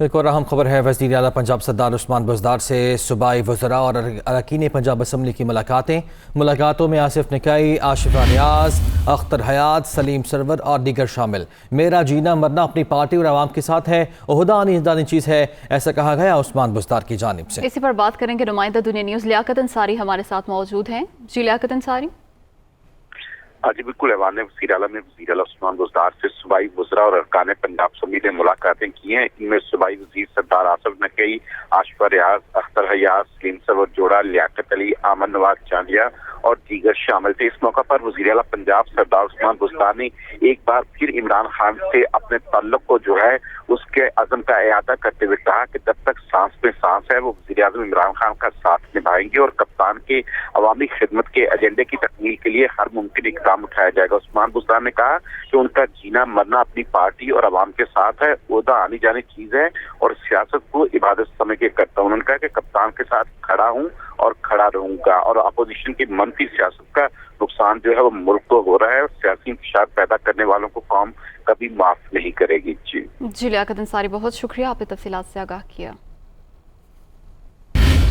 ایک اور اہم خبر ہے وزیر اعلیٰ پنجاب سردار عثمان بزدار سے صوبائی وزراء اور اراکین پنجاب اسمبلی کی ملاقاتوں میں آصف نکائی، آشفہ ریاض، اختر حیات، سلیم سرور اور دیگر شامل۔ میرا جینا مرنا اپنی پارٹی اور عوام کے ساتھ ہے، عہدہ آنی چیز ہے، ایسا کہا گیا عثمان بزدار کی جانب سے۔ اسی پر بات کریں گے نمائندہ دنیا نیوز لیاقت انصاری ہمارے ساتھ موجود ہیں۔ جی لیاقت انصاری۔ جی بالکل، ایوان وزیر اعلیٰ میں وزیر اعلیٰ عثمان بزدار سے صوبائی وزراء اور ارکان پنجاب اسمبلی نے ملاقاتیں کی ہیں۔ ان میں صوبائی وزیر سردار آصف نکئی، آشفہ ریاض، اختر حیات، سلیم سرور جوڑا، لیاقت علی، آمن نواز چانڈیا اور دیگر شامل تھے۔ اس موقع پر وزیر اعلیٰ پنجاب سردار عثمان بزدار نے ایک بار پھر عمران خان سے اپنے تعلق کو اس کے عزم کا اعادہ کرتے ہوئے کہا کہ جب تک سانس میں سانس ہے وہ وزیر اعظم عمران خان کا ساتھ نبھائیں گے اور کپتان کے عوامی خدمت کے ایجنڈے کی تکمیل کے لیے ہر ممکن اقدام اٹھایا جائے گا۔ عثمان بزدار نے کہا کہ ان کا جینا مرنا اپنی پارٹی اور عوام کے ساتھ ہے، عہدہ آنی جانی چیز ہے اور سیاست کو عبادت سمجھ کے کرتا ہوں۔ انہوں نے کہا کہ کپتان کے ساتھ کھڑا ہوں اور کھڑا رہوں گا اور اپوزیشن کی منفی سیاست کا نقصان وہ ملک کو ہو رہا ہے اور سیاسی انتشار پیدا کرنے والوں کو قوم کبھی معاف نہیں کرے گی۔ جی لیاقت انصاری، بہت شکریہ، آپ نے تفصیلات سے آگاہ کیا۔